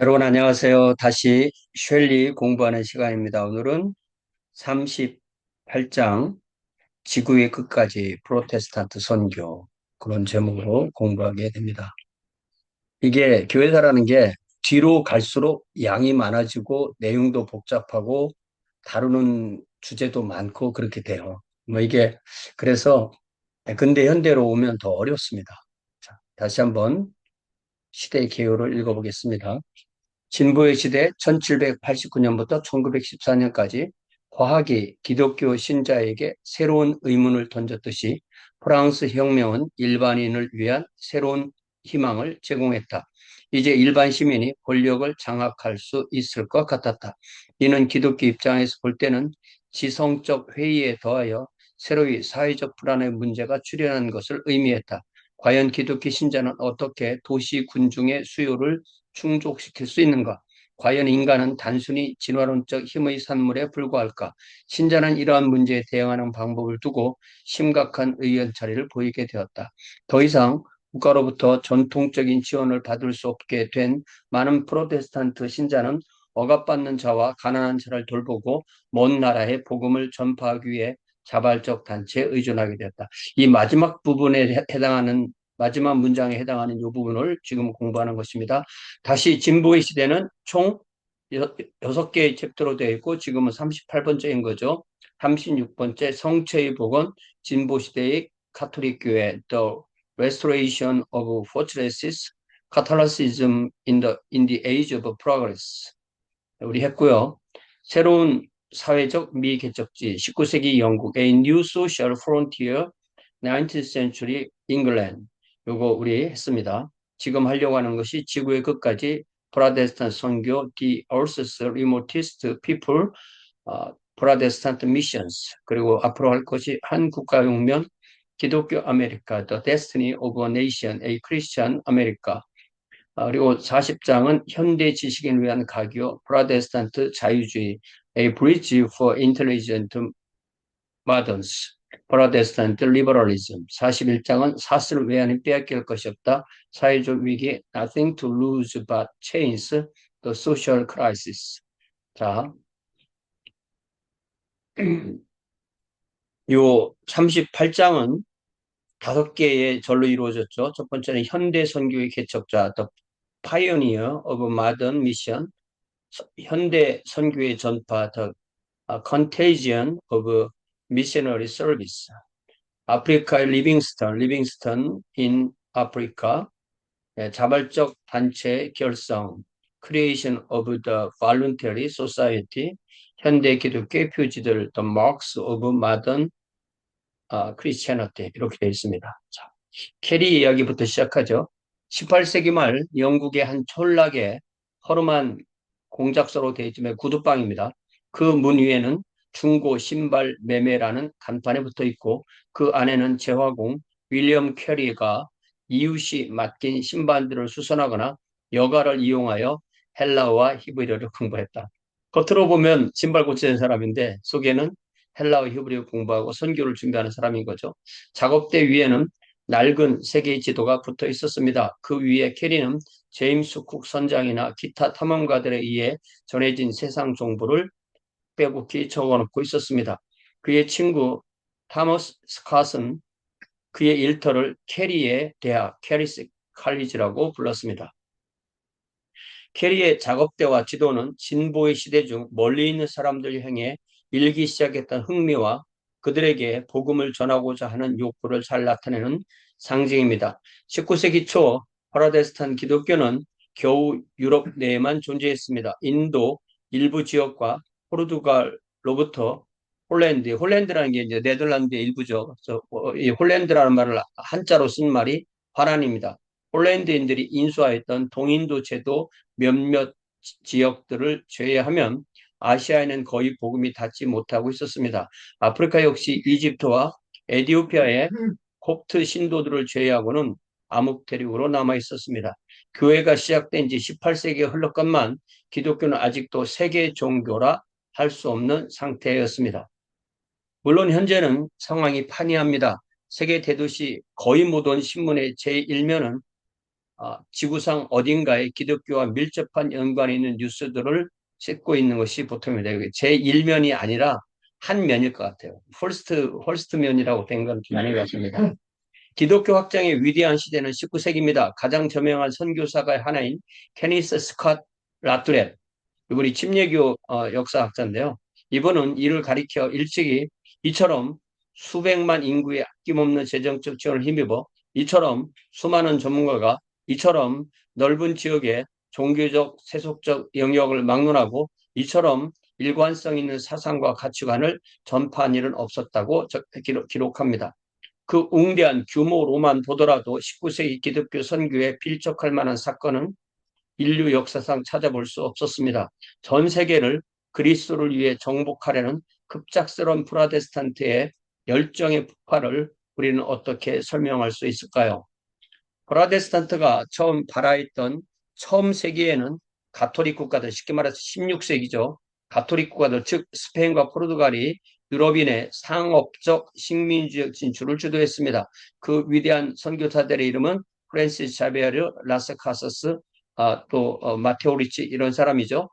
여러분 안녕하세요. 다시 쉘리 공부하는 시간입니다. 오늘은 38장 지구의 끝까지 프로테스탄트 선교 그런 제목으로 공부하게 됩니다. 이게 교회사라는 게 뒤로 갈수록 양이 많아지고 내용도 복잡하고 다루는 주제도 많고 그렇게 돼요. 뭐 이게 그래서 근대 현대로 오면 더 어렵습니다. 자, 다시 한번 시대의 개요를 읽어보겠습니다. 진보의 시대 1789년부터 1914년까지 과학이 기독교 신자에게 새로운 의문을 던졌듯이 프랑스 혁명은 일반인을 위한 새로운 희망을 제공했다. 이제 일반 시민이 권력을 장악할 수 있을 것 같았다. 이는 기독교 입장에서 볼 때는 지성적 회의에 더하여 새로이 사회적 불안의 문제가 출현한 것을 의미했다. 과연 기독교 신자는 어떻게 도시 군중의 수요를 충족시킬 수 있는가? 과연 인간은 단순히 진화론적 힘의 산물에 불과할까? 신자는 이러한 문제에 대응하는 방법을 두고 심각한 의견차이를 보이게 되었다. 더 이상 국가로부터 전통적인 지원을 받을 수 없게 된 많은 프로테스탄트 신자는 억압받는 자와 가난한 자를 돌보고 먼 나라에 복음을 전파하기 위해 자발적 단체에 의존하게 되었다. 이 마지막 부분에 해당하는 마지막 문장에 해당하는 이 부분을 지금 공부하는 것입니다. 다시 진보의 시대는 총 6개의 챕터로 되어 있고 지금은 38번째인 거죠. 36번째 성체의 복원 진보 시대의 카톨릭 교회 The Restoration of Fortresses Catholicism in the Age of Progress 우리 했고요. 새로운 사회적 미개척지 19세기 영국 A New Social Frontier 19th Century England 요거 우리 했습니다. 지금 하려고 하는 것이 지구의 끝까지 프라데스탄 선교 The Earth's Remotest People 프라데스탄트 미션스 그리고 앞으로 할 것이 한국가혁명 기독교 아메리카 The Destiny of a Nation A Christian America 그리고 40장은 현대 지식인을 위한 가교 프라데스탄트 자유주의 A Bridge for Intelligent Moderns 프라데스탄트 리버럴리즘 41장은 사슬을 외환이 빼앗길 것이 없다. 사회적 위기 Nothing to lose but change the social crisis. 자, 요 38장은 5개의 절로 이루어졌죠. 첫 번째는 현대 선교의 개척자 The Pioneer of Modern Mission 현대 선교의 전파 The Contagion of Missionary Service 아프리카의 리빙스턴 in 아프리카 자발적 단체 결성 Creation of the Voluntary Society 현대 기독교의 표지들 The Marks of Modern Christianity 이렇게 되어 있습니다. 자, 캐리 이야기부터 시작하죠. 18세기 말 영국의 한 촌락에 허름한 공작소로 되어 있지만 구두방입니다. 그 문 위에는 중고 신발 매매라는 간판에 붙어 있고 그 안에는 재화공 윌리엄 캐리가 이웃이 맡긴 신발들을 수선하거나 여가를 이용하여 헬라어와 히브리어를 공부했다. 겉으로 보면 신발 고치는 사람인데 속에는 헬라어 히브리어 공부하고 선교를 준비하는 사람인 거죠. 작업대 위에는 낡은 세계 지도가 붙어 있었습니다. 그 위에 캐리는 제임스 쿡 선장이나 기타 탐험가들에 의해 전해진 세상 정보를 빼곡히 적어놓고 있었습니다. 그의 친구 타머스 스캇은 그의 일터를 캐리의 대학, 캐리스 칼리지라고 불렀습니다. 캐리의 작업대와 지도는 진보의 시대 중 멀리 있는 사람들 향해 일기 시작했던 흥미와 그들에게 복음을 전하고자 하는 욕구를 잘 나타내는 상징입니다. 19세기 초 프로테스탄트 기독교는 겨우 유럽 내에만 존재했습니다. 인도 일부 지역과 포르투갈로부터 홀랜드라는 게 이제 네덜란드의 일부죠. 이 홀랜드라는 말을 한자로 쓴 말이 화란입니다. 홀랜드인들이 인수하였던 동인도 제도 몇몇 지역들을 제외하면 아시아에는 거의 복음이 닿지 못하고 있었습니다. 아프리카 역시 이집트와 에티오피아의 콥트 신도들을 제외하고는 암흑 대륙으로 남아 있었습니다. 교회가 시작된 지 18세기에 흘렀건만 기독교는 아직도 세계 종교라 할 수 없는 상태였습니다. 물론 현재는 상황이 판이합니다. 세계 대도시 거의 모든 신문의 제1면은 지구상 어딘가에 기독교와 밀접한 연관이 있는 뉴스들을 싣고 있는 것이 보통입니다. 제1면이 아니라 한 면일 것 같아요. 홀스트 면이라고 된 건 아닌 것 같습니다. 기독교 확장의 위대한 시대는 19세기입니다. 가장 저명한 선교사가 하나인 케니스 스캇 라투렛, 이분이 침례교 역사학자인데요. 이분은 이를 가리켜 일찍이 이처럼 수백만 인구의 아낌없는 재정적 지원을 힘입어 이처럼 수많은 전문가가 이처럼 넓은 지역의 종교적, 세속적 영역을 막론하고 이처럼 일관성 있는 사상과 가치관을 전파한 일은 없었다고 기록합니다. 그 웅대한 규모로만 보더라도 19세기 기독교 선교에 필적할 만한 사건은 인류 역사상 찾아볼 수 없었습니다. 전 세계를 그리스도를 위해 정복하려는 급작스러운 프로테스탄트의 열정의 폭발을 우리는 어떻게 설명할 수 있을까요? 프로테스탄트가 처음 발화했던 처음 세기에는 가톨릭 국가들, 쉽게 말해서 16세기죠. 가톨릭 국가들, 즉 스페인과 포르투갈이 유럽인의 상업적 식민지적 진출을 주도했습니다. 그 위대한 선교사들의 이름은 프란시스 자베르, 라스카서스, 마테오 리치 이런 사람이죠.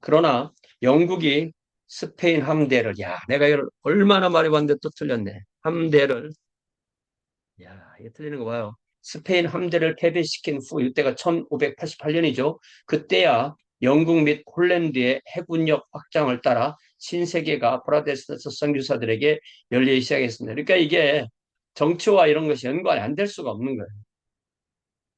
그러나 영국이 스페인 함대를, 내가 이걸 얼마나 말해봤는데 또 틀렸네. 함대를, 이게 틀리는 거 봐요. 스페인 함대를 패배시킨 후, 이때가 1588년이죠. 그때야 영국 및 홀랜드의 해군력 확장을 따라 신세계가 프로테스탄트 선교사들에게 열리기 시작했습니다. 그러니까 이게 정치와 이런 것이 연관이 안 될 수가 없는 거예요.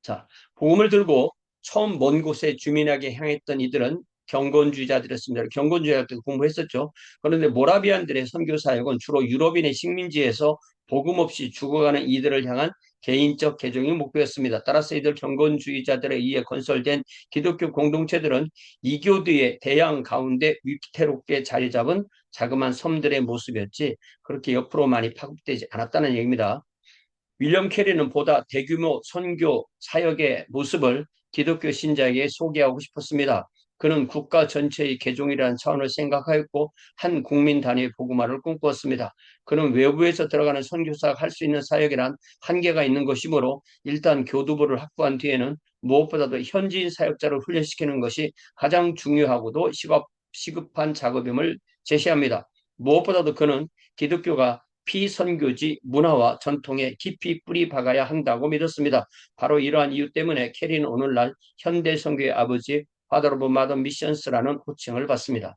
자, 복음을 들고 처음 먼 곳에 주민에게 향했던 이들은 경건주의자들이었습니다. 경건주의자들 공부했었죠. 그런데 모라비안들의 선교 사역은 주로 유럽인의 식민지에서 복음 없이 죽어가는 이들을 향한 개인적 개종이 목표였습니다. 따라서 이들 경건주의자들에 의해 건설된 기독교 공동체들은 이교도의 대양 가운데 위태롭게 자리 잡은 자그마한 섬들의 모습이었지 그렇게 옆으로 많이 파급되지 않았다는 얘기입니다. 윌리엄 캐리는 보다 대규모 선교 사역의 모습을 기독교 신자에게 소개하고 싶었습니다. 그는 국가 전체의 개종이라는 차원을 생각하였고 한 국민 단위의 복음화를 꿈꾸었습니다. 그는 외부에서 들어가는 선교사가 할 수 있는 사역이란 한계가 있는 것이므로 일단 교두보를 확보한 뒤에는 무엇보다도 현지인 사역자를 훈련시키는 것이 가장 중요하고도 시급한 작업임을 제시합니다. 무엇보다도 그는 기독교가 피선교지 문화와 전통에 깊이 뿌리 박아야 한다고 믿었습니다. 바로 이러한 이유 때문에 캐리는 오늘날 현대 선교의 아버지 Father of Modern Missions라는 호칭을 받습니다.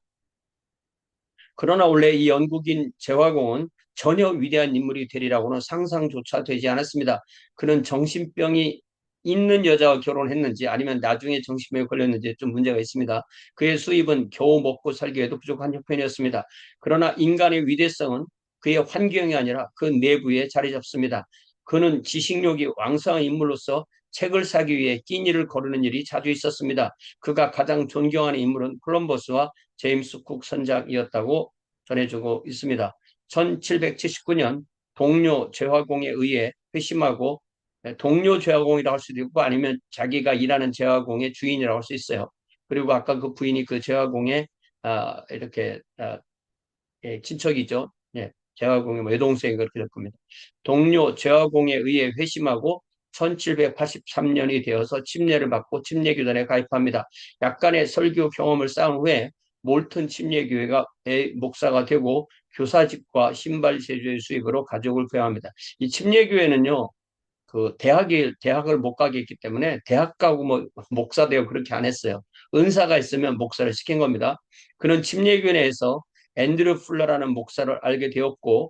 그러나 원래 이 영국인 재화공은 전혀 위대한 인물이 되리라고는 상상조차 되지 않았습니다. 그는 정신병이 있는 여자와 결혼했는지 아니면 나중에 정신병에 걸렸는지 좀 문제가 있습니다. 그의 수입은 겨우 먹고 살기에도 부족한 형편이었습니다. 그러나 인간의 위대성은 그의 환경이 아니라 그 내부에 자리 잡습니다. 그는 지식욕이 왕성한 인물로서 책을 사기 위해 끼니를 거르는 일이 자주 있었습니다. 그가 가장 존경하는 인물은 콜럼버스와 제임스 쿡 선장이었다고 전해주고 있습니다. 1779년 동료 제화공에 의해 회심하고 동료 제화공이라고 할 수도 있고 아니면 자기가 일하는 제화공의 주인이라고 할 수 있어요. 그리고 아까 그 부인이 그 제화공의 이렇게 친척이죠. 제화공의 외동생이 그렇게 될 겁니다. 동료 제화공에 의해 회심하고 1783년이 되어서 침례를 받고 침례교단에 가입합니다. 약간의 설교 경험을 쌓은 후에 몰튼 침례교회가 목사가 되고 교사직과 신발 제조의 수입으로 가족을 부양합니다. 이 침례교회는요, 그 대학을 못 가게 했기 때문에 대학 가고 뭐 목사 되고 그렇게 안 했어요. 은사가 있으면 목사를 시킨 겁니다. 그는 침례교회에서 앤드류 풀러라는 목사를 알게 되었고,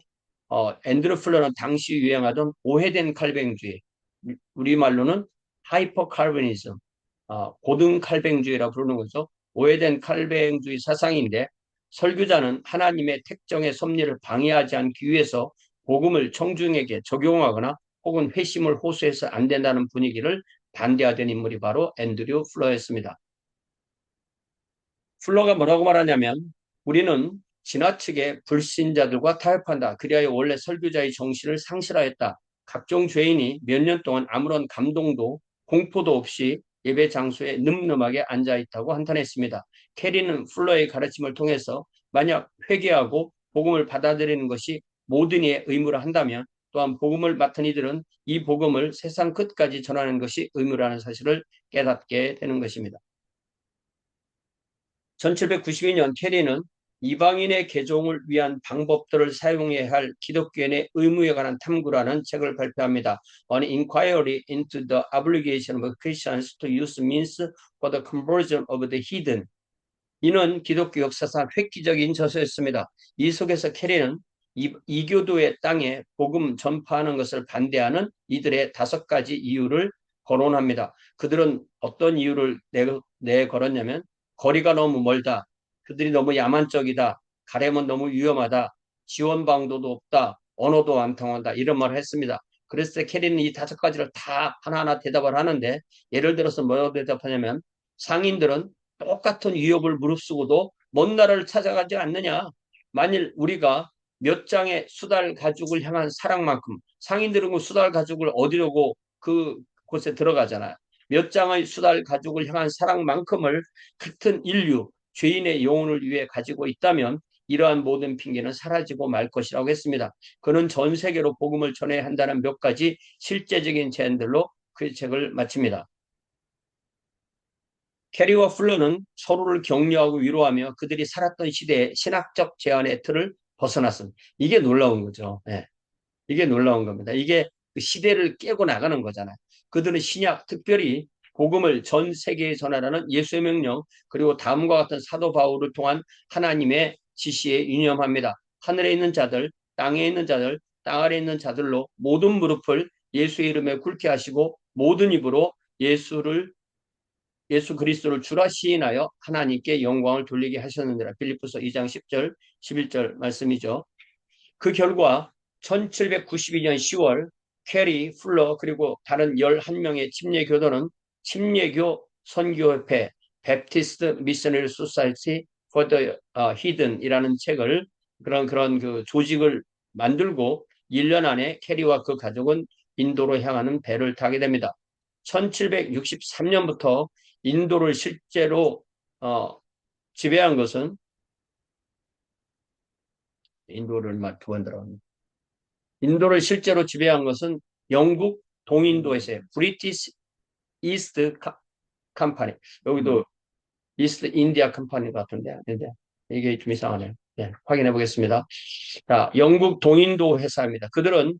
앤드류 풀러는 당시 유행하던 오해된 칼뱅주의, 우리말로는 하이퍼 칼빈이즘, 고등 칼뱅주의라고 부르는 거죠. 오해된 칼뱅주의 사상인데 설교자는 하나님의 택정의 섭리를 방해하지 않기 위해서 복음을 청중에게 적용하거나 혹은 회심을 호소해서 안 된다는 분위기를 반대하던 인물이 바로 앤드류 플러였습니다. 플러가 뭐라고 말하냐면 우리는 지나치게 불신자들과 타협한다. 그리하여 원래 설교자의 정신을 상실하였다. 각종 죄인이 몇 년 동안 아무런 감동도 공포도 없이 예배 장소에 늠름하게 앉아있다고 한탄했습니다. 캐리는 플러의 가르침을 통해서 만약 회개하고 복음을 받아들이는 것이 모든 이의 의무라 한다면 또한 복음을 맡은 이들은 이 복음을 세상 끝까지 전하는 것이 의무라는 사실을 깨닫게 되는 것입니다. 1792년 캐리는 이방인의 개종을 위한 방법들을 사용해야 할 기독교인의 의무에 관한 탐구라는 책을 발표합니다. An Inquiry into the Obligation of Christians to Use Means for the Conversion of the Heathen. 이는 기독교 역사상 획기적인 저서였습니다. 이 속에서 캐리는 이교도의 땅에 복음 전파하는 것을 반대하는 이들의 5가지 이유를 거론합니다. 그들은 어떤 이유를 내걸었냐면 거리가 너무 멀다. 그들이 너무 야만적이다. 가려면 너무 위험하다. 지원 방도도 없다. 언어도 안 통한다. 이런 말을 했습니다. 그랬을 때 캐리는 이 5가지를 다 하나하나 대답을 하는데 예를 들어서 뭐라고 대답하냐면 상인들은 똑같은 위협을 무릅쓰고도 먼 나라를 찾아가지 않느냐. 만일 우리가 몇 장의 수달 가죽을 향한 사랑만큼 상인들은 그 수달 가죽을 얻으려고 그곳에 들어가잖아요. 몇 장의 수달 가죽을 향한 사랑만큼을 같은 인류, 죄인의 영혼을 위해 가지고 있다면 이러한 모든 핑계는 사라지고 말 것이라고 했습니다. 그는 전 세계로 복음을 전해야 한다는 몇 가지 실제적인 제안들로 그 책을 마칩니다. 캐리와 플러는 서로를 격려하고 위로하며 그들이 살았던 시대의 신학적 제한의 틀을 벗어났습니다. 이게 놀라운 거죠. 네. 이게 놀라운 겁니다. 이게 그 시대를 깨고 나가는 거잖아요. 그들은 신약, 특별히 복음을 전 세계에 전하라는 예수의 명령, 그리고 다음과 같은 사도 바울을 통한 하나님의 지시에 유념합니다. 하늘에 있는 자들, 땅에 있는 자들, 땅 아래에 있는 자들로 모든 무릎을 예수의 이름에 꿇게 하시고 모든 입으로 예수 그리스도를 주라 시인하여 하나님께 영광을 돌리게 하셨느니라. 빌립보서 2장 10절, 11절 말씀이죠. 그 결과 1792년 10월 캐리, 플러 그리고 다른 11명의 침례교도는 침례교 선교협회 Baptist Missionary Society for the Hidden이라는 책을 그런 그 조직을 만들고 1년 안에 캐리와 그 가족은 인도로 향하는 배를 타게 됩니다. 1763년부터 인도를 실제로 지배한 것은 인도를 실제로 지배한 것은 영국 동인도에서의 브리티시 이스트 컴퍼니. 여기도 이스트 인디아 컴퍼니 같은데 이게 좀 이상하네요. 네, 확인해 보겠습니다. 자, 영국 동인도 회사입니다. 그들은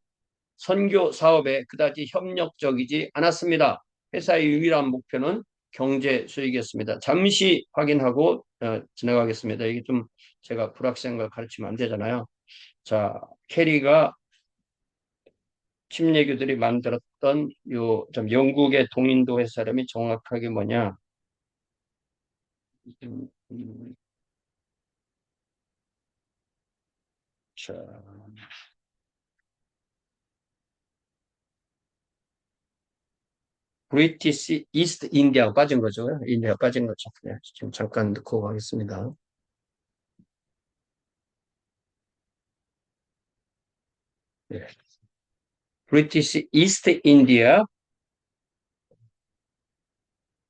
선교 사업에 그다지 협력적이지 않았습니다. 회사의 유일한 목표는 경제 수익이었습니다. 잠시 확인하고 지나가겠습니다. 이게 좀 제가 불학생과 가르치면 안 되잖아요. 자, 캐리가 침례교들이 만들었던 좀 영국의 동인도 회사 이름이 정확하게 뭐냐? 자, 브리티시 이스트 인디아 빠진 거죠. 인디아 빠진 거죠. 네, 지금 잠깐 넣고 가겠습니다. 네. 브리티시 이스트 인디아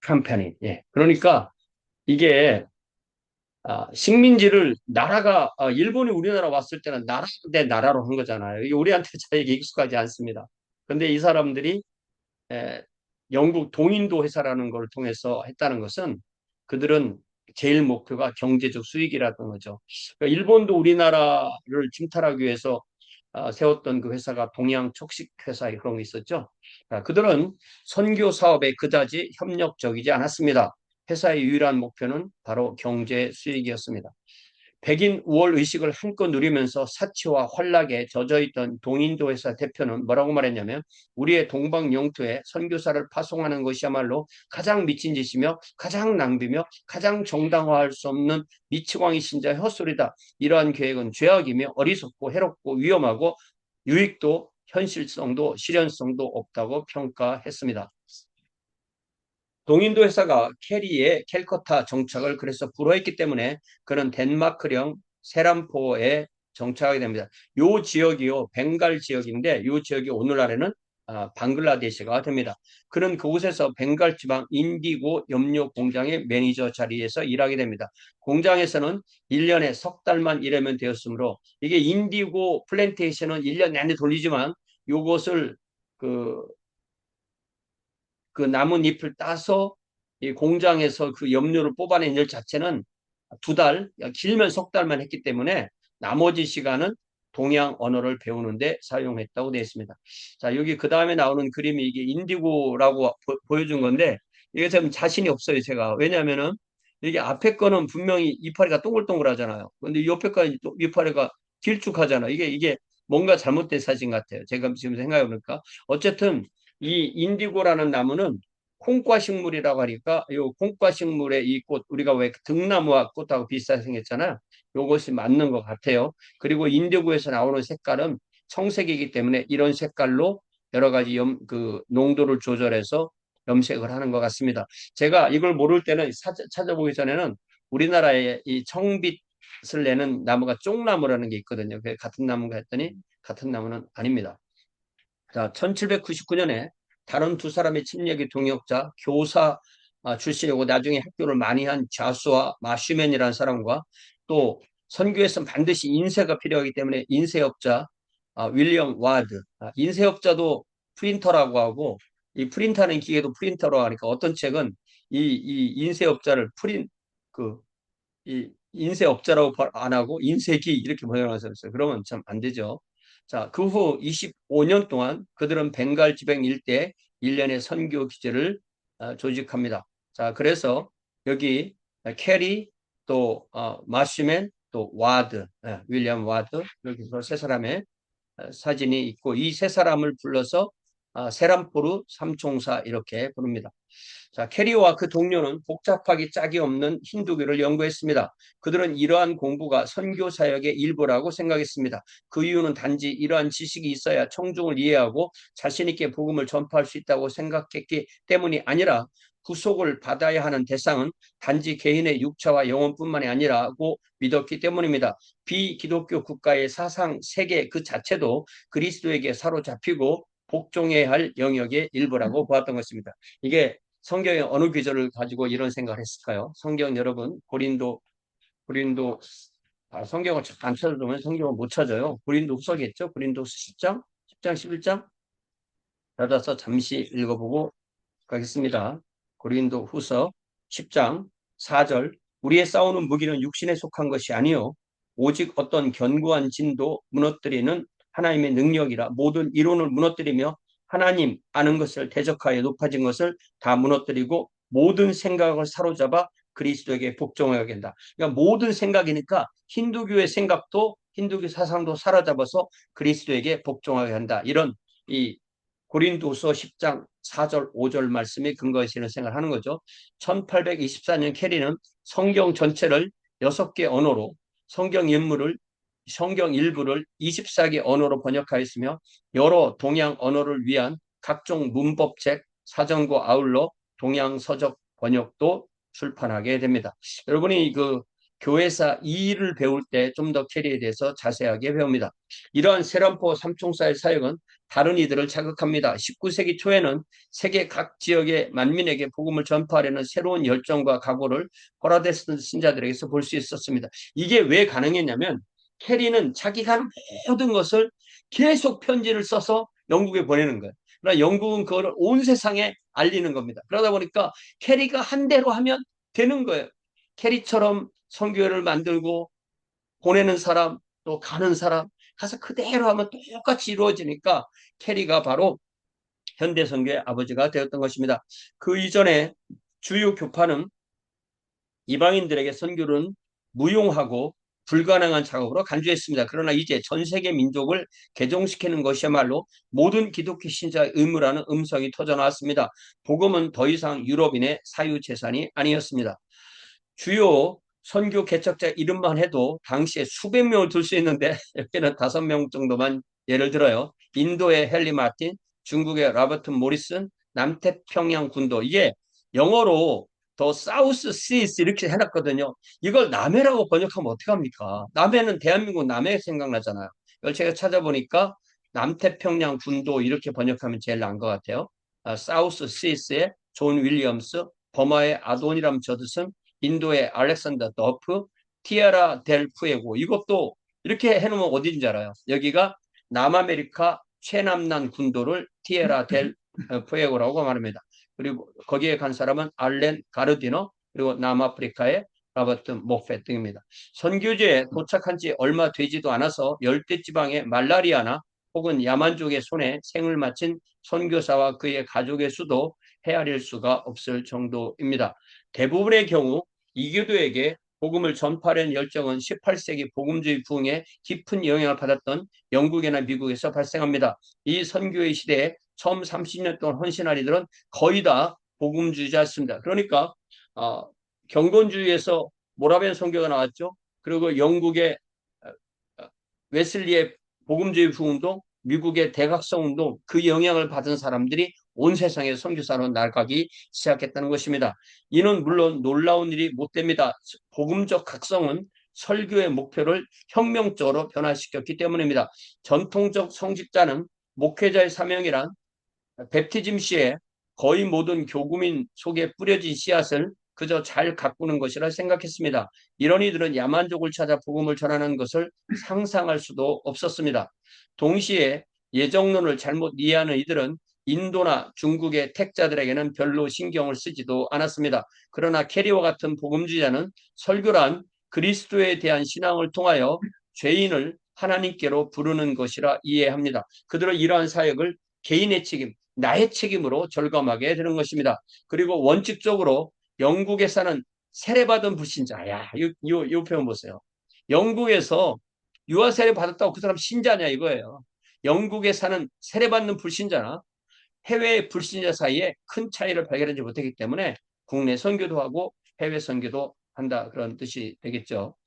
컴퍼니. 예. 그러니까 이게 식민지를 나라가 일본이 우리나라 왔을 때는 나라 대 나라로 한 거잖아요. 이게 우리한테 잘 익숙하지 않습니다. 근데 이 사람들이 에, 영국 동인도 회사라는 걸 통해서 했다는 것은 그들은 제일 목표가 경제적 수익이라는 거죠. 그러니까 일본도 우리나라를 침탈하기 위해서 세웠던 그 회사가 동양 촉식 회사 그런 게 있었죠. 그들은 선교 사업에 그다지 협력적이지 않았습니다. 회사의 유일한 목표는 바로 경제 수익이었습니다. 백인 우월 의식을 한껏 누리면서 사치와 환락에 젖어있던 동인도 회사 대표는 뭐라고 말했냐면 우리의 동방 영토에 선교사를 파송하는 것이야말로 가장 미친 짓이며 가장 낭비며 가장 정당화할 수 없는 미치광이 신자의 헛소리다. 이러한 계획은 죄악이며 어리석고 해롭고 위험하고 유익도 현실성도 실현성도 없다고 평가했습니다. 동인도 회사가 캐리의 캘커타 정착을 그래서 불허했기 때문에 그는 덴마크령 세람포에 정착하게 됩니다. 요 지역이요 벵갈 지역인데 요 지역이 오늘날에는 방글라데시가 됩니다. 그는 그곳에서 벵갈 지방 인디고 염료 공장의 매니저 자리에서 일하게 됩니다. 공장에서는 1년에 석 달만 일하면 되었으므로 이게 인디고 플랜테이션은 1년 내내 돌리지만 요것을 그, 그 나뭇잎을 따서 이 공장에서 그 염료를 뽑아낸 일 자체는 2달, 길면 석 달만 했기 때문에 나머지 시간은 동양 언어를 배우는데 사용했다고 되어 있습니다. 자, 여기 그 다음에 나오는 그림이 이게 인디고라고 보여준 건데 이게 좀 자신이 없어요, 제가. 왜냐면은 이게 앞에 거는 분명히 이파리가 동글동글하잖아요. 근데 옆에 거 이파리가 길쭉하잖아요. 이게 뭔가 잘못된 사진 같아요. 제가 지금 생각해보니까. 어쨌든 이 인디고라는 나무는 콩과 식물이라고 하니까 이 콩과 식물의 이 꽃, 우리가 왜 등나무와 꽃하고 비슷하게 생겼잖아요. 이것이 맞는 것 같아요. 그리고 인디고에서 나오는 색깔은 청색이기 때문에 이런 색깔로 여러 가지 그 농도를 조절해서 염색을 하는 것 같습니다. 제가 이걸 모를 때는 찾아보기 전에는 우리나라에 이 청빛을 내는 나무가 쪽나무라는 게 있거든요. 그게 같은 나무인가 했더니 같은 나무는 아닙니다. 자, 1799년에 다른 2사람의 침략의 동역자, 교사 출신이고 나중에 학교를 많이 한 자수와 마슈맨이라는 사람과 또 선교에서 반드시 인쇄가 필요하기 때문에 인쇄업자 윌리엄 와드, 인쇄업자도 프린터라고 하고 이 프린터하는 기계도 프린터라고 하니까 어떤 책은 이 인쇄업자를 이 인쇄업자라고 안 하고 인쇄기 이렇게 번역해서 있어요. 그러면 참 안 되죠. 자, 그 후 25년 동안 그들은 벵갈 지방 일대 1년의 선교 기제를 조직합니다. 자, 그래서 여기 캐리 또 마시맨 또 와드, 윌리엄 와드 이렇게 해서 3사람의 사진이 있고 이 3사람을 불러서 세람포르 삼총사 이렇게 부릅니다. 자, 캐리와 그 동료는 복잡하기 짝이 없는 힌두교를 연구했습니다. 그들은 이러한 공부가 선교 사역의 일부라고 생각했습니다. 그 이유는 단지 이러한 지식이 있어야 청중을 이해하고 자신 있게 복음을 전파할 수 있다고 생각했기 때문이 아니라 구속을 받아야 하는 대상은 단지 개인의 육체와 영혼뿐만이 아니라고 믿었기 때문입니다. 비기독교 국가의 사상 세계 그 자체도 그리스도에게 사로잡히고 복종해야 할 영역의 일부라고 보았던 것입니다. 이게 성경의 어느 구절을 가지고 이런 생각을 했을까요? 성경 여러분, 고린도, 성경을 안 찾아보면 성경을 못 찾아요. 고린도 후서겠죠? 고린도 10장, 10장, 11장? 찾아서 잠시 읽어보고 가겠습니다. 고린도 후서 10장 4절. 우리의 싸우는 무기는 육신에 속한 것이 아니요 오직 어떤 견고한 진도 무너뜨리는 하나님의 능력이라 모든 이론을 무너뜨리며 하나님 아는 것을 대적하여 높아진 것을 다 무너뜨리고 모든 생각을 사로잡아 그리스도에게 복종하게 된다. 그러니까 모든 생각이니까 힌두교의 생각도 힌두교 사상도 사로잡아서 그리스도에게 복종하게 한다. 이런 이 고린도서 10장 4절 5절 말씀에 근거해서 이런 생각을 하는 거죠. 1824년 캐리는 성경 전체를 6개 언어로 성경 일부를 24개 언어로 번역하였으며 여러 동양 언어를 위한 각종 문법책, 사전과 아울러 동양 서적 번역도 출판하게 됩니다. 여러분이 그 교회사 일을 배울 때 좀 더 캐리에 대해서 자세하게 배웁니다. 이러한 세란포 삼총사의 사역은 다른 이들을 자극합니다. 19세기 초에는 세계 각 지역의 만민에게 복음을 전파하려는 새로운 열정과 각오를 호라데스 신자들에게서 볼 수 있었습니다. 이게 왜 가능했냐면 캐리는 자기가 하는 모든 것을 계속 편지를 써서 영국에 보내는 거예요. 그러나 영국은 그거를 온 세상에 알리는 겁니다. 그러다 보니까 캐리가 한 대로 하면 되는 거예요. 캐리처럼 선교회를 만들고 보내는 사람 또 가는 사람 가서 그대로 하면 똑같이 이루어지니까 캐리가 바로 현대 선교의 아버지가 되었던 것입니다. 그 이전에 주요 교파는 이방인들에게 선교는 무용하고 불가능한 작업으로 간주했습니다. 그러나 이제 전 세계 민족을 개종시키는 것이야말로 모든 기독교 신자의 의무라는 음성이 터져나왔습니다. 복음은 더 이상 유럽인의 사유재산이 아니었습니다. 주요 선교 개척자 이름만 해도 당시에 수백 명을 들 수 있는데 여기는 5명 정도만 예를 들어요. 인도의 헨리 마틴, 중국의 로버트 모리슨, 남태평양 군도 이게 영어로 더 사우스 시스 이렇게 해놨거든요. 이걸 남해라고 번역하면 어떡합니까? 남해는 대한민국 남해 생각나잖아요. 이걸 제가 찾아보니까 남태평양 군도 이렇게 번역하면 제일 나은 것 같아요. 사우스 시스의 존 윌리엄스, 버마의 아도니람 저드슨, 인도의 알렉산더 더프, 티아라 델 푸에고 이것도 이렇게 해놓으면 어딘지 알아요. 여기가 남아메리카 최남난 군도를 티에라 델 푸에고라고 말합니다. 그리고 거기에 간 사람은 알렌 가르디너, 그리고 남아프리카의 라버트 모페 등입니다. 선교지에 도착한 지 얼마 되지도 않아서 열대지방의 말라리아나 혹은 야만족의 손에 생을 마친 선교사와 그의 가족의 수도 헤아릴 수가 없을 정도입니다. 대부분의 경우 이교도에게 복음을 전파하려는 열정은 18세기 복음주의 부흥에 깊은 영향을 받았던 영국이나 미국에서 발생합니다. 이 선교의 시대에 처음 30년 동안 헌신한 이들은 거의 다 복음주의자였습니다. 그러니까 경건주의에서 모라벤 선교가 나왔죠. 그리고 영국의 웨슬리의 복음주의 부흥도, 미국의 대각성 운동, 그 영향을 받은 사람들이 온 세상에 선교사로 나가기 시작했다는 것입니다. 이는 물론 놀라운 일이 못 됩니다. 복음적 각성은 설교의 목표를 혁명적으로 변화시켰기 때문입니다. 전통적 성직자는 목회자의 사명이란 베프티즘 시에 거의 모든 교구민 속에 뿌려진 씨앗을 그저 잘 가꾸는 것이라 생각했습니다. 이런 이들은 야만족을 찾아 복음을 전하는 것을 상상할 수도 없었습니다. 동시에 예정론을 잘못 이해하는 이들은 인도나 중국의 택자들에게는 별로 신경을 쓰지도 않았습니다. 그러나 캐리와 같은 복음주의자는 설교란 그리스도에 대한 신앙을 통하여 죄인을 하나님께로 부르는 것이라 이해합니다. 그들은 이러한 사역을 개인의 책임, 나의 책임으로 절감하게 되는 것입니다. 그리고 원칙적으로 영국에 사는 세례받은 불신자, 이 표현 보세요. 영국에서 유아 세례 받았다고 그 사람 신자냐 이거예요. 영국에 사는 세례받는 불신자나 해외 불신자 사이에 큰 차이를 발견하지 못하기 때문에 국내 선교도 하고 해외 선교도 한다, 그런 뜻이 되겠죠.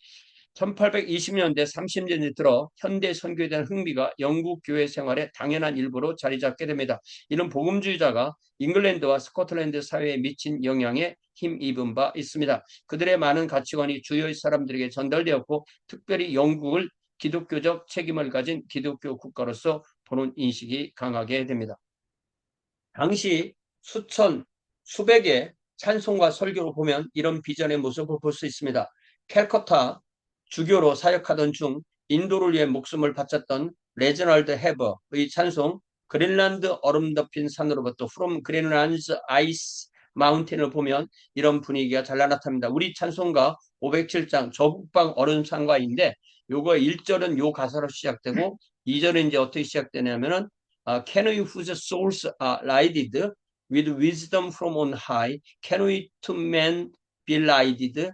1820년대 30년대 들어 현대 선교에 대한 흥미가 영국 교회 생활의 당연한 일부로 자리 잡게 됩니다. 이는 복음주의자가 잉글랜드와 스코틀랜드 사회에 미친 영향에 힘입은 바 있습니다. 그들의 많은 가치관이 주요의 사람들에게 전달되었고, 특별히 영국을 기독교적 책임을 가진 기독교 국가로서 보는 인식이 강하게 됩니다. 당시 수천, 수백의 찬송과 설교를 보면 이런 비전의 모습을 볼 수 있습니다. 캘커타 주교로 사역하던 중 인도를 위해 목숨을 바쳤던 레저널드 헤버의 찬송 그린란드 얼음 덮인 산으로부터 From Greenland's Ice Mountain을 보면 이런 분위기가 잘 나타납니다. 우리 찬송가 507장 저북방 얼음산과인데 요거 1절은 요 가사로 시작되고 2절은 이제 어떻게 시작되냐면은 Can we whose souls are lighted with wisdom from on high, can we to men be lighted?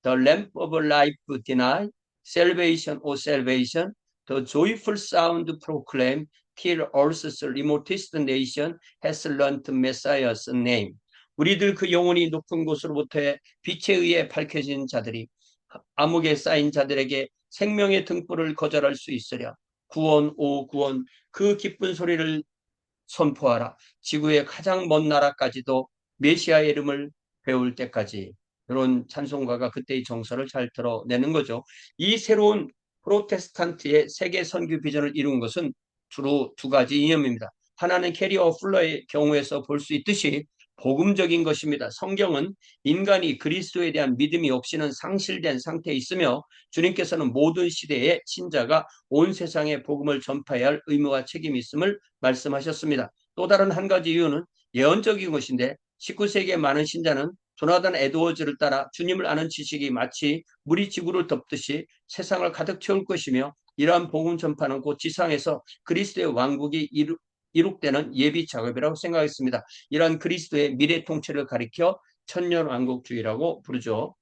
The lamp of life deny, salvation, O salvation, the joyful sound proclaim, till earth's remotest nation has learned Messiah's name. 우리들 그 영혼이 높은 곳으로부터의 빛에 의해 밝혀진 자들이 암흑에 쌓인 자들에게 생명의 등불을 거절할 수 있으랴. 구원, 오 구원, 그 기쁜 소리를 선포하라. 지구의 가장 먼 나라까지도 메시아의 이름을 배울 때까지. 이런 찬송가가 그때의 정서를 잘 드러내는 거죠. 이 새로운 프로테스탄트의 세계 선교 비전을 이룬 것은 주로 두 가지 이념입니다. 하나는 캐리어 플러의 경우에서 볼 수 있듯이 복음적인 것입니다. 성경은 인간이 그리스도에 대한 믿음이 없이는 상실된 상태에 있으며, 주님께서는 모든 시대의 신자가 온 세상에 복음을 전파해야 할 의무와 책임이 있음을 말씀하셨습니다. 또 다른 한 가지 이유는 예언적인 것인데, 19세기의 많은 신자는 조나단 에드워즈를 따라 주님을 아는 지식이 마치 물이 지구를 덮듯이 세상을 가득 채울 것이며, 이러한 복음 전파는 곧 지상에서 그리스도의 왕국이 이룩되는 예비 작업이라고 생각했습니다. 이러한 그리스도의 미래 통치를 가리켜 천년왕국주의라고 부르죠.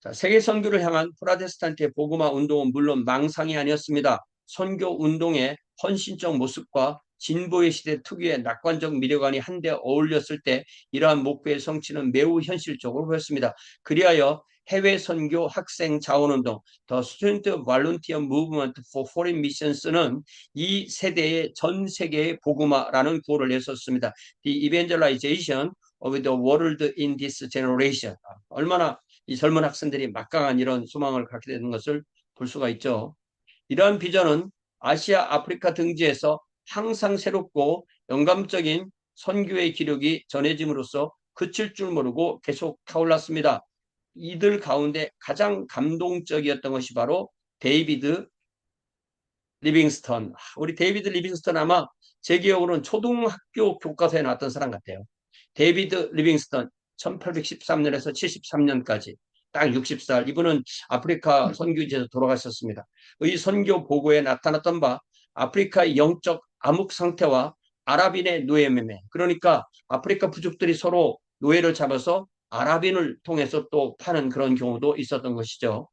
자, 세계 선교를 향한 프로테스탄트의 복음화 운동은 물론 망상이 아니었습니다. 선교 운동의 헌신적 모습과 진보의 시대 특유의 낙관적 미래관이 한데 어울렸을 때 이러한 목표의 성취는 매우 현실적으로 보였습니다. 그리하여 해외 선교 학생 자원운동, The Student Volunteer Movement for Foreign Missions는 이 세대의 전 세계의 복음화라는 구호를 냈었습니다. The Evangelization of the World in this Generation. 얼마나 이 젊은 학생들이 막강한 이런 소망을 갖게 되는 것을 볼 수가 있죠. 이러한 비전은 아시아, 아프리카 등지에서 항상 새롭고 영감적인 선교의 기록이 전해짐으로써 그칠 줄 모르고 계속 타올랐습니다. 이들 가운데 가장 감동적이었던 것이 바로 데이비드 리빙스턴. 우리 데이비드 리빙스턴 아마 제 기억으로는 초등학교 교과서에 나왔던 사람 같아요. 데이비드 리빙스턴 1813년에서 73년까지 딱 60살. 이분은 아프리카 선교지에서 돌아가셨습니다. 이 선교 보고에 나타났던 바 아프리카의 영적 암흑 상태와 아랍인의 노예매매. 그러니까 아프리카 부족들이 서로 노예를 잡아서 아랍인을 통해서 또 파는 그런 경우도 있었던 것이죠.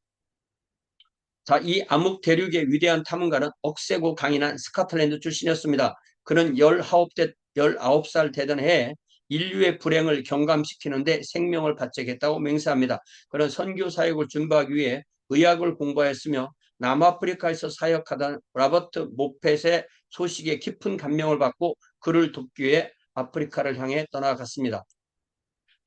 자, 이 암흑 대륙의 위대한 탐험가는 억세고 강인한 스코틀랜드 출신이었습니다. 그는 19살 되던 해에 인류의 불행을 경감시키는데 생명을 바치겠다고 맹세합니다. 그는 선교 사역을 준비하기 위해 의학을 공부하였으며 남아프리카에서 사역하던 로버트 모펫의 소식에 깊은 감명을 받고 그를 돕기 위해 아프리카를 향해 떠나갔습니다.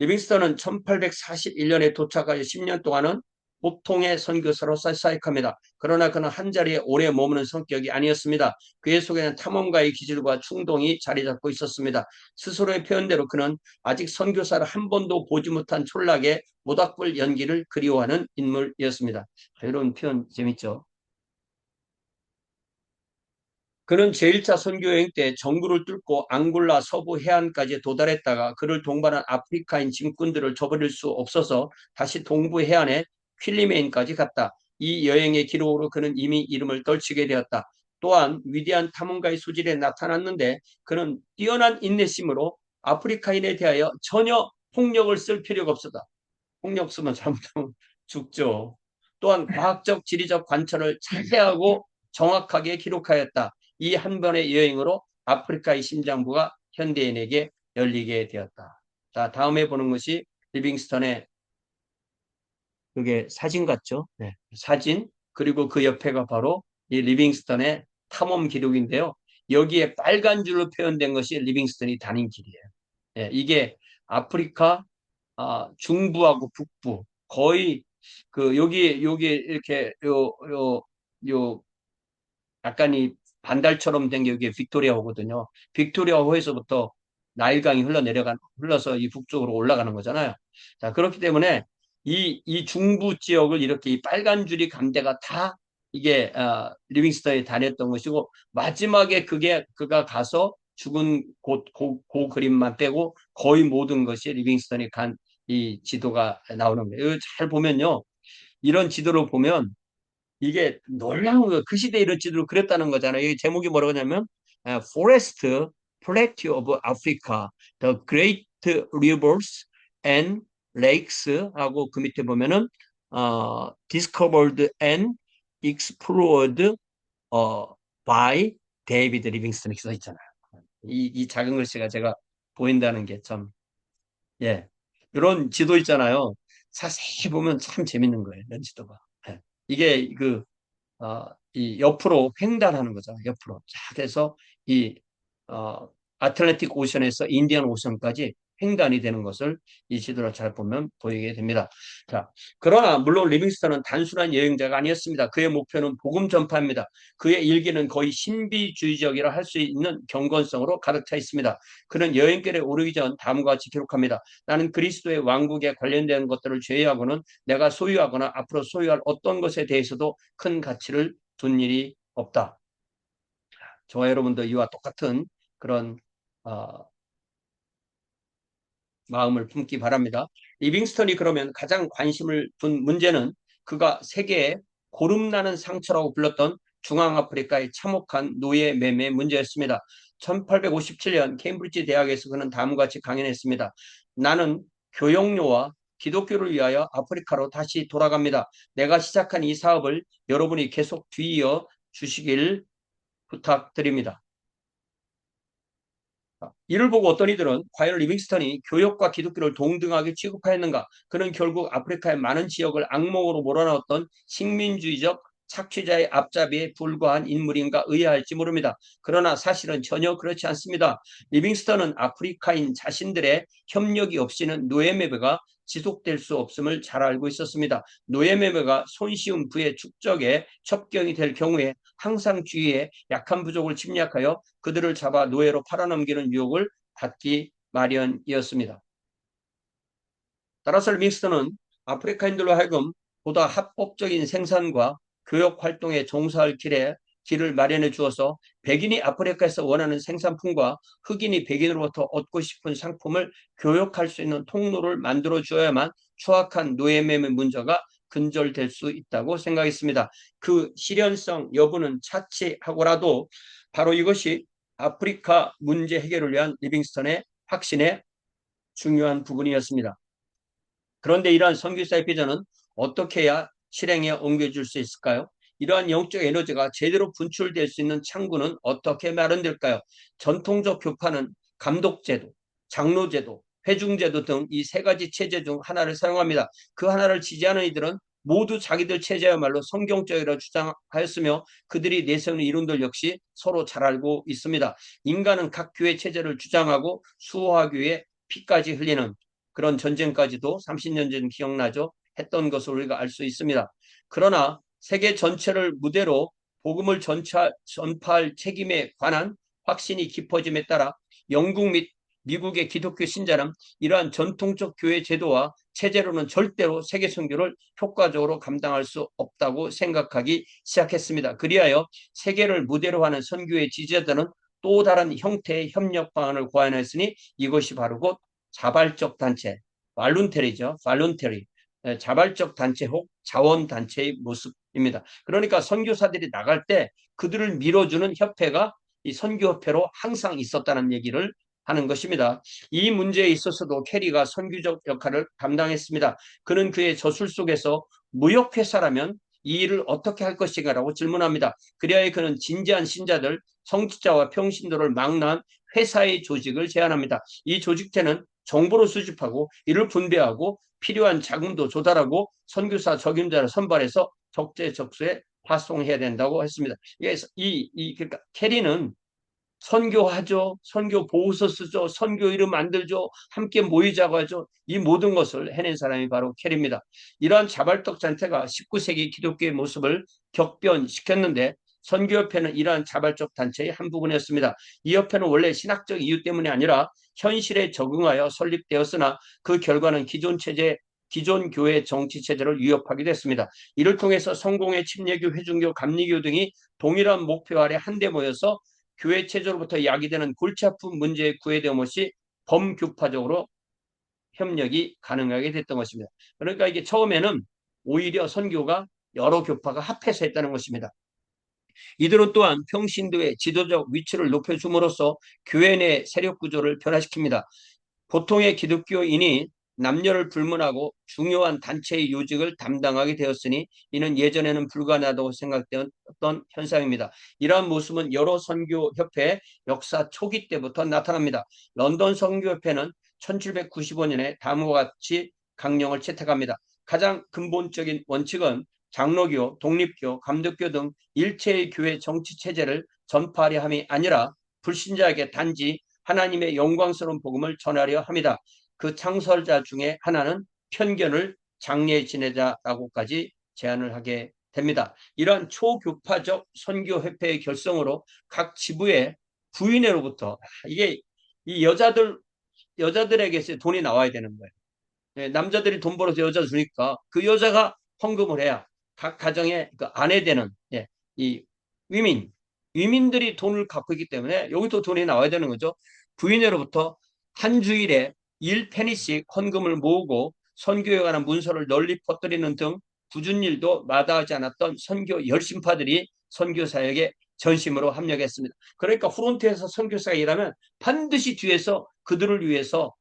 리빙스턴은 1841년에 도착하여 10년 동안은 보통의 선교사로 사역합니다. 그러나 그는 한자리에 오래 머무는 성격이 아니었습니다. 그의 속에는 탐험가의 기질과 충동이 자리 잡고 있었습니다. 스스로의 표현대로 그는 아직 선교사를 한 번도 보지 못한 촌락의 모닥불 연기를 그리워하는 인물이었습니다. 이런 표현 재밌죠? 그는 제1차 선교여행 때 정글을 뚫고 앙골라 서부 해안까지 도달했다가 그를 동반한 아프리카인 짐꾼들을 저버릴 수 없어서 다시 동부 해안에 퀼리메인까지 갔다. 이 여행의 기록으로 그는 이미 이름을 떨치게 되었다. 또한 위대한 탐험가의 소질에 나타났는데 그는 뛰어난 인내심으로 아프리카인에 대하여 전혀 폭력을 쓸 필요가 없었다. 폭력 쓰면 잘못하면 죽죠. 또한 과학적, 지리적 관찰을 자세하고 정확하게 기록하였다. 이 한 번의 여행으로 아프리카의 심장부가 현대인에게 열리게 되었다. 자, 다음에 보는 것이 리빙스턴의 그게 사진 같죠? 네. 사진 그리고 그 옆에가 바로 이 리빙스턴의 탐험 기록인데요. 여기에 빨간 줄로 표현된 것이 리빙스턴이 다닌 길이에요. 네, 이게 아프리카 중부하고 북부 거의 그 여기 이렇게 요 약간 이 반달처럼 된 게 여기 빅토리아호거든요. 빅토리아호에서부터 나일강이 흘러서 이 북쪽으로 올라가는 거잖아요. 자, 그렇기 때문에 이 중부 지역을 이렇게 이 빨간 줄이 간 데가 다 이게 리빙스턴이 다녔던 것이고 마지막에 그가 가서 죽은 그 그림만 빼고 거의 모든 것이 리빙스턴이 간 이 지도가 나오는 거예요. 이거 잘 보면요. 이런 지도를 보면 이게 놀라운 거예요. 그 시대에 이런 지도를 그렸다는 거잖아요. 이 제목이 뭐라고 하냐면 Forest Plateau of Africa, The Great Rivers and Lakes 하고 그 밑에 보면은 Discovered and Explored by David Livingstone 이렇게 써 있잖아요. 이 작은 글씨가 제가 보인다는 게 참, 예. 이런 지도 있잖아요. 자세히 보면 참 재밌는 거예요. 이런 지도가. 예. 이게 이 옆으로 횡단하는 거잖아요. 옆으로 쫙 해서 이 어, 아틀란틱 오션에서 인디언 오션까지 횡단이 되는 것을 이 지도를 잘 보면 보이게 됩니다. 자, 그러나 물론 리빙스턴은 단순한 여행자가 아니었습니다. 그의 목표는 복음 전파입니다. 그의 일기는 거의 신비주의적이라 할 수 있는 경건성으로 가득 차 있습니다. 그는 여행길에 오르기 전 다음과 같이 기록합니다. 나는 그리스도의 왕국에 관련된 것들을 제외하고는 내가 소유하거나 앞으로 소유할 어떤 것에 대해서도 큰 가치를 둔 일이 없다. 저와 여러분도 이와 똑같은 그런 어, 마음을 품기 바랍니다. 리빙스턴이 그러면 가장 관심을 둔 문제는 그가 세계에 고름나는 상처라고 불렀던 중앙아프리카의 참혹한 노예 매매 문제였습니다. 1857년 케임브리지 대학에서 그는 다음과 같이 강연했습니다. 나는 교역료와 기독교를 위하여 아프리카로 다시 돌아갑니다. 내가 시작한 이 사업을 여러분이 계속 뒤이어 주시길 부탁드립니다. 이를 보고 어떤 이들은 과연 리빙스턴이 교역과 기독교를 동등하게 취급하였는가? 그는 결국 아프리카의 많은 지역을 악몽으로 몰아넣었던 식민주의적 착취자의 앞잡이에 불과한 인물인가 의아할지 모릅니다. 그러나 사실은 전혀 그렇지 않습니다. 리빙스턴은 아프리카인 자신들의 협력이 없이는 노예매매가 지속될 수 없음을 잘 알고 있었습니다. 노예매매가 손쉬운 부의 축적에 첩경이 될 경우에 항상 주위에 약한 부족을 침략하여 그들을 잡아 노예로 팔아넘기는 유혹을 받기 마련이었습니다. 따라서 리빙스턴은 아프리카인들로 하여금 보다 합법적인 생산과 교역 활동에 종사할 길에 길을 마련해 주어서 백인이 아프리카에서 원하는 생산품과 흑인이 백인으로부터 얻고 싶은 상품을 교역할 수 있는 통로를 만들어 주어야만 추악한 노예매매 문제가 근절될 수 있다고 생각했습니다. 그 실현성 여부는 차치하고라도 바로 이것이 아프리카 문제 해결을 위한 리빙스턴의 확신의 중요한 부분이었습니다. 그런데 이러한 선교사의 비전은 어떻게 해야 실행에 옮겨질 수 있을까요? 이러한 영적 에너지가 제대로 분출될 수 있는 창구는 어떻게 마련될까요? 전통적 교파는 감독제도, 장로제도, 회중제도 등 이 세 가지 체제 중 하나를 사용합니다. 그 하나를 지지하는 이들은 모두 자기들 체제야말로 성경적이라 주장하였으며 그들이 내세우는 이론들 역시 서로 잘 알고 있습니다. 인간은 각 교회 체제를 주장하고 수호하기 위해 피까지 흘리는 그런 전쟁까지도 30년 전 기억나죠? 했던 것을 우리가 알 수 있습니다. 그러나 세계 전체를 무대로 복음을 전파할 책임에 관한 확신이 깊어짐에 따라 영국 및 미국의 기독교 신자는 이러한 전통적 교회 제도와 체제로는 절대로 세계 선교를 효과적으로 감당할 수 없다고 생각하기 시작했습니다. 그리하여 세계를 무대로 하는 선교의 지지자들은 또 다른 형태의 협력 방안을 고안했으니 이것이 바로 곧 자발적 단체, 발룬테리죠. 발룬테리. 자발적 단체 혹 자원단체의 모습입니다. 그러니까 선교사들이 나갈 때 그들을 밀어주는 협회가 이 선교협회로 항상 있었다는 얘기를 하는 것입니다. 이 문제에 있어서도 캐리가 선교적 역할을 감당했습니다. 그는 그의 저술 속에서 무역회사라면 이 일을 어떻게 할 것인가라고 질문합니다. 그리하여 그는 진지한 신자들, 성직자와 평신도를 망라한 회사의 조직을 제안합니다. 이 조직체는 정보를 수집하고 이를 분배하고 필요한 자금도 조달하고 선교사 적임자를 선발해서 적재적소에 파송해야 된다고 했습니다. 그러니까 캐리는 선교하죠. 선교 보고서 쓰죠. 선교 이름 만들죠. 함께 모이자고 하죠. 이 모든 것을 해낸 사람이 바로 캐리입니다. 이러한 자발적 단체가 19세기 기독교의 모습을 격변시켰는데 선교협회는 이러한 자발적 단체의 한 부분이었습니다. 이 협회는 원래 신학적 이유 때문이 아니라 현실에 적응하여 설립되었으나 그 결과는 기존 교회 정치 체제를 위협하기도 했습니다. 이를 통해서 성공회, 침례교, 회중교, 감리교 등이 동일한 목표 아래 한데 모여서 교회 체제로부터 야기되는 골치 아픈 문제에 구애됨없이 범교파적으로 협력이 가능하게 됐던 것입니다. 그러니까 이게 처음에는 오히려 선교가 여러 교파가 합해서 했다는 것입니다. 이들은 또한 평신도의 지도적 위치를 높여줌으로써 교회 내 세력 구조를 변화시킵니다. 보통의 기독교인이 남녀를 불문하고 중요한 단체의 요직을 담당하게 되었으니 이는 예전에는 불가능하다고 생각되었던 현상입니다. 이러한 모습은 여러 선교협회 역사 초기 때부터 나타납니다. 런던 선교협회는 1795년에 다음과 같이 강령을 채택합니다. 가장 근본적인 원칙은 장로교, 독립교, 감독교 등 일체의 교회 정치 체제를 전파하려 함이 아니라 불신자에게 단지 하나님의 영광스러운 복음을 전하려 합니다. 그 창설자 중에 하나는 편견을 장려해 지내자라고까지 제안을 하게 됩니다. 이러한 초교파적 선교협회의 결성으로 각 지부의 부인회로부터 이게 이 여자들에게 돈이 나와야 되는 거예요. 남자들이 돈 벌어서 여자 주니까 그 여자가 헌금을 해야 각 가정의 그 아내 되는 이 위민들이 돈을 갖고 있기 때문에 여기도 돈이 나와야 되는 거죠. 부인회로부터 한 주일에 1페니씩 헌금을 모으고 선교에 관한 문서를 널리 퍼뜨리는 등 굳은 일도 마다하지 않았던 선교 열심파들이 선교 사역에 전심으로 합력했습니다. 그러니까 프론트에서 선교사가 일하면 반드시 뒤에서 그들을 위해서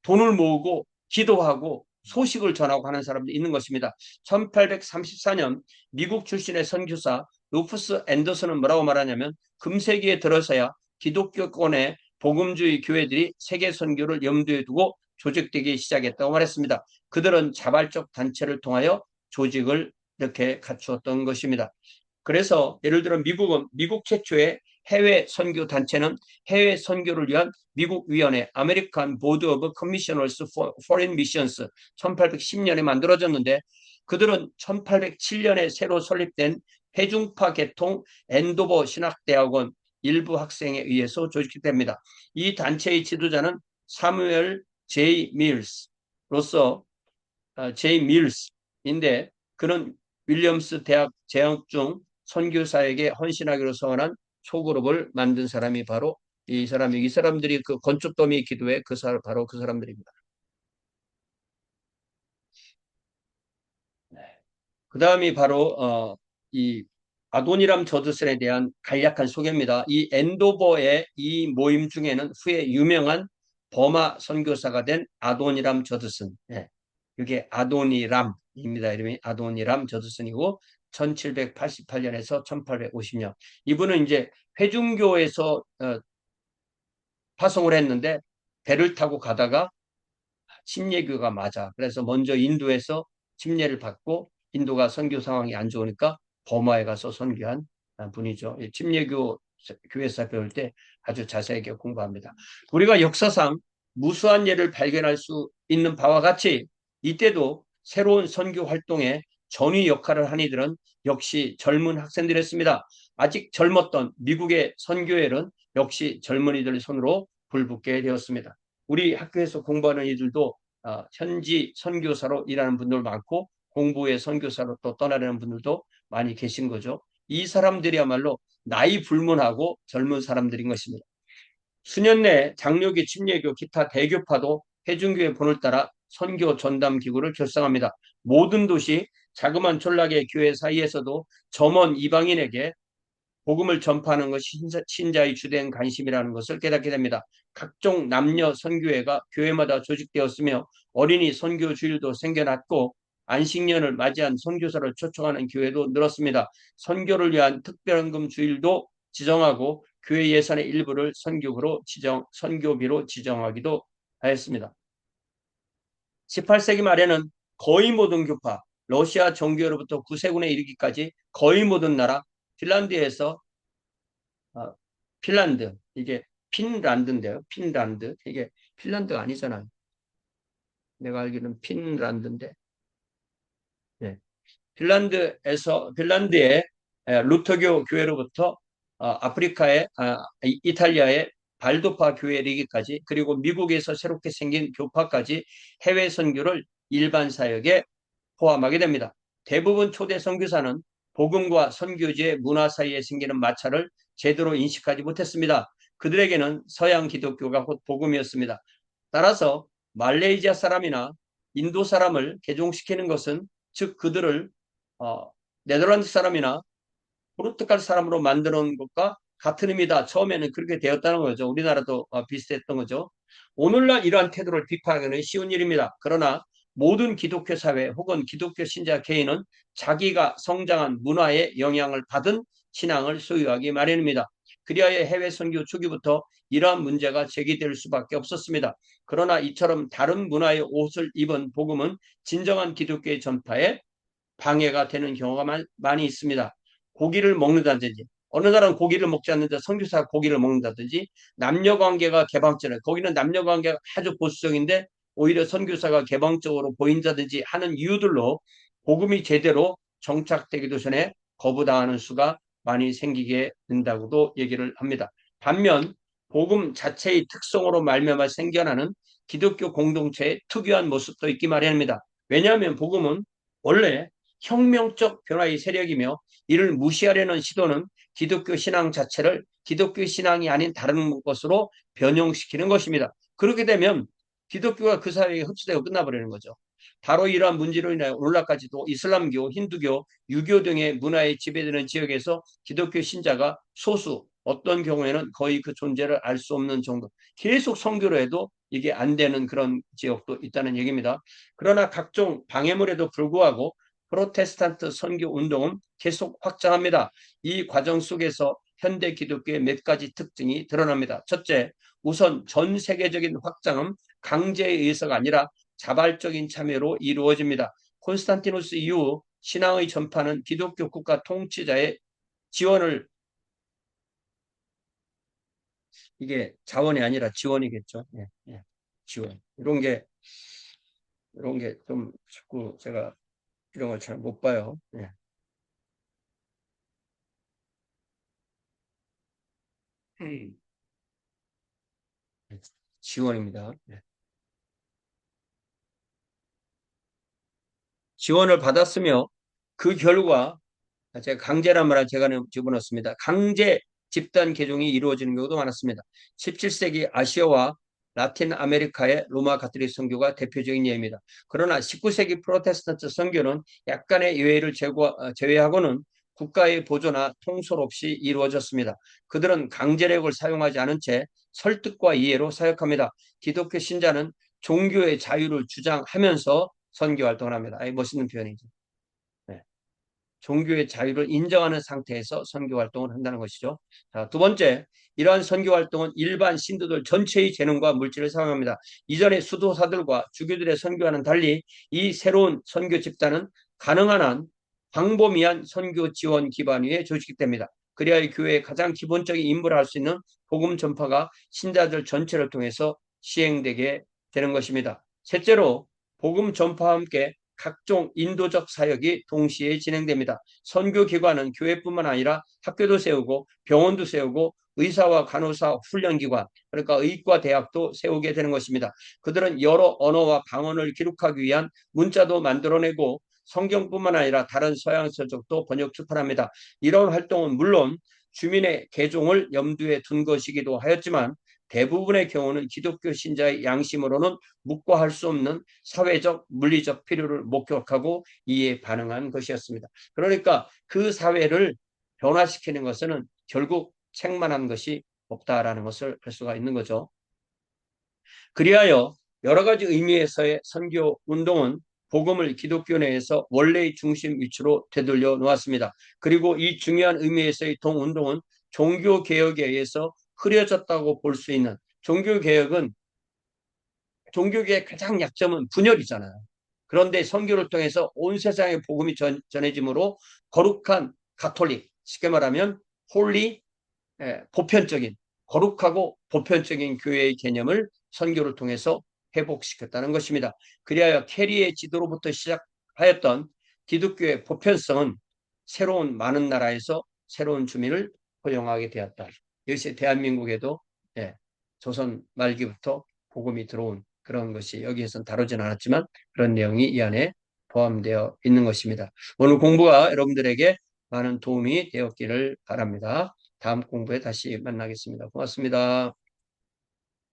돈을 모으고 기도하고 소식을 전하고 하는 사람도 있는 것입니다. 1834년 미국 출신의 선교사 루프스 앤더슨은 뭐라고 말하냐면 금세기에 들어서야 기독교권의 복음주의 교회들이 세계 선교를 염두에 두고 조직되기 시작했다고 말했습니다. 그들은 자발적 단체를 통하여 조직을 이렇게 갖추었던 것입니다. 그래서 예를 들어 미국 최초의 해외 선교 단체는 해외 선교를 위한 미국 위원회 아메리칸 보드 오브 커미셔너스 포린 미션스 1810년에 만들어졌는데 그들은 1807년에 새로 설립된 회중파 계통 엔도버 신학대학원 일부 학생에 의해서 조직됩니다. 이 단체의 지도자는 사무엘 제이 밀스인데 그는 윌리엄스 대학 재학 중 선교사에게 헌신하기로 서원한 소그룹을 만든 사람이 바로 이 사람들이 그 건축더미 기도회 바로 그 사람들입니다. 그 다음이 바로 이 아도니람 저드슨에 대한 간략한 소개입니다. 이 엔도버의 이 모임 중에는 후에 유명한 버마 선교사가 된 아도니람 저드슨, 예, 이게 아도니람입니다. 이름이 아도니람 저드슨이고 1788년에서 1850년. 이분은 이제 회중교에서 파송을 했는데 배를 타고 가다가 침례교가 맞아. 그래서 먼저 인도에서 침례를 받고 인도가 선교 상황이 안 좋으니까 버마에 가서 선교한 분이죠. 침례교 교회사 배울 때 아주 자세하게 공부합니다. 우리가 역사상 무수한 예를 발견할 수 있는 바와 같이 이때도 새로운 선교 활동에 전위 역할을 한 이들은 역시 젊은 학생들이었습니다. 아직 젊었던 미국의 선교회는 역시 젊은이들 손으로 불붙게 되었습니다. 우리 학교에서 공부하는 이들도 현지 선교사로 일하는 분들 많고 공부의 선교사로 또 떠나려는 분들도 많이 계신 거죠. 이 사람들이야말로 나이 불문하고 젊은 사람들인 것입니다. 수년 내 장로교, 침례교, 기타 대교파도 회중교의 본을 따라 선교 전담 기구를 결성합니다. 모든 도시 자그마한 촌락의 교회 사이에서도 점원 이방인에게 복음을 전파하는 것이 신자의 주된 관심이라는 것을 깨닫게 됩니다. 각종 남녀 선교회가 교회마다 조직되었으며 어린이 선교 주일도 생겨났고 안식년을 맞이한 선교사를 초청하는 교회도 늘었습니다. 선교를 위한 특별헌금 주일도 지정하고 교회 예산의 일부를 선교비로 지정하기도 하였습니다. 18세기 말에는 거의 모든 교파, 러시아 정교로부터 구세군에 이르기까지 거의 모든 나라, 핀란드에서 핀란드, 이게 핀란드인데요. 핀란드. 이게 핀란드가 아니잖아요. 내가 알기로는 핀란드인데. 네. 핀란드의 루터교 교회로부터 아프리카의 이탈리아의 발도파 교회 리기까지 그리고 미국에서 새롭게 생긴 교파까지 해외 선교를 일반 사역에 포함하게 됩니다. 대부분 초대 선교사는 복음과 선교지의 문화 사이에 생기는 마찰을 제대로 인식하지 못했습니다. 그들에게는 서양 기독교가 곧 복음이었습니다. 따라서 말레이시아 사람이나 인도 사람을 개종시키는 것은 즉 그들을 어, 네덜란드 사람이나 포르투갈 사람으로 만드는 것과 같은 의미다. 처음에는 그렇게 되었다는 거죠. 우리나라도 비슷했던 거죠. 오늘날 이러한 태도를 비판하기는 쉬운 일입니다. 그러나 모든 기독교 사회 혹은 기독교 신자 개인은 자기가 성장한 문화의 영향을 받은 신앙을 소유하기 마련입니다. 그리하여 해외 선교 초기부터 이러한 문제가 제기될 수밖에 없었습니다. 그러나 이처럼 다른 문화의 옷을 입은 복음은 진정한 기독교의 전파에 방해가 되는 경우가 많이 있습니다. 고기를 먹는다든지 어느 나라는 고기를 먹지 않는데 선교사가 고기를 먹는다든지 남녀관계가 개방적이라 거기는 남녀관계가 아주 보수적인데 오히려 선교사가 개방적으로 보인다든지 하는 이유들로 복음이 제대로 정착되기도 전에 거부당하는 수가 많이 생기게 된다고도 얘기를 합니다. 반면 복음 자체의 특성으로 말미암아 생겨나는 기독교 공동체의 특유한 모습도 있기 마련입니다. 왜냐하면 복음은 원래 혁명적 변화의 세력이며 이를 무시하려는 시도는 기독교 신앙 자체를 기독교 신앙이 아닌 다른 것으로 변형시키는 것입니다. 그렇게 되면 기독교가 그 사회에 흡수되고 끝나버리는 거죠. 바로 이러한 문제로 인하여 오늘날까지도 이슬람교, 힌두교, 유교 등의 문화에 지배되는 지역에서 기독교 신자가 소수, 어떤 경우에는 거의 그 존재를 알 수 없는 정도, 계속 선교로 해도 이게 안 되는 그런 지역도 있다는 얘기입니다. 그러나 각종 방해물에도 불구하고 프로테스탄트 선교 운동은 계속 확장합니다. 이 과정 속에서 현대 기독교의 몇 가지 특징이 드러납니다. 첫째, 우선 전 세계적인 확장은 강제에 의해서가 아니라 자발적인 참여로 이루어집니다. 콘스탄티누스 이후 신앙의 전파는 기독교 국가 통치자의 지원을 이게 자원이 아니라 지원이겠죠. 예, 예. 지원. 이런 게 좀 자꾸 제가 이런 걸 잘 못 봐요. 예. 지원입니다. 예. 지원을 받았으며 그 결과 제가 강제란 말을 제가 집어넣습니다. 강제 집단 개종이 이루어지는 경우도 많았습니다. 17세기 아시아와 라틴 아메리카의 로마 가톨릭 선교가 대표적인 예입니다. 그러나 19세기 프로테스탄트 선교는 약간의 예외를 제외하고는 국가의 보조나 통솔 없이 이루어졌습니다. 그들은 강제력을 사용하지 않은 채 설득과 이해로 사역합니다. 기독교 신자는 종교의 자유를 주장하면서 선교 활동을 합니다. 멋있는 표현이죠. 네. 종교의 자유를 인정하는 상태에서 선교 활동을 한다는 것이죠. 자, 두 번째, 이러한 선교 활동은 일반 신도들 전체의 재능과 물질을 사용합니다. 이전의 수도사들과 주교들의 선교와는 달리 이 새로운 선교 집단은 가능한 한 광범위한 선교 지원 기반 위에 조직됩니다. 그래야 교회의 가장 기본적인 임무를 할 수 있는 복음 전파가 신자들 전체를 통해서 시행되게 되는 것입니다. 셋째로 복음 전파와 함께 각종 인도적 사역이 동시에 진행됩니다. 선교기관은 교회뿐만 아니라 학교도 세우고 병원도 세우고 의사와 간호사 훈련기관, 그러니까 의과 대학도 세우게 되는 것입니다. 그들은 여러 언어와 방언을 기록하기 위한 문자도 만들어내고 성경뿐만 아니라 다른 서양 서적도 번역 출판합니다. 이런 활동은 물론 주민의 개종을 염두에 둔 것이기도 하였지만 대부분의 경우는 기독교 신자의 양심으로는 묵과할 수 없는 사회적, 물리적 필요를 목격하고 이에 반응한 것이었습니다. 그러니까 그 사회를 변화시키는 것은 결국 책만한 것이 없다라는 것을 알 수가 있는 거죠. 그리하여 여러 가지 의미에서의 선교 운동은 복음을 기독교 내에서 원래의 중심 위치로 되돌려 놓았습니다. 그리고 이 중요한 의미에서의 동운동은 종교개혁에 의해서 흐려졌다고 볼 수 있는, 종교개혁의 가장 약점은 분열이잖아요. 그런데 선교를 통해서 온 세상에 복음이 전해짐으로 거룩한 가톨릭, 쉽게 말하면 홀리, 보편적인, 거룩하고 보편적인 교회의 개념을 선교를 통해서 회복시켰다는 것입니다. 그리하여 캐리의 지도로부터 시작하였던 기독교의 보편성은 새로운 많은 나라에서 새로운 주민을 포용하게 되었다. 이것이 대한민국에도 조선 말기부터 복음이 들어온 그런 것이 여기에서는 다루진 않았지만 그런 내용이 이 안에 포함되어 있는 것입니다. 오늘 공부가 여러분들에게 많은 도움이 되었기를 바랍니다. 다음 공부에 다시 만나겠습니다. 고맙습니다.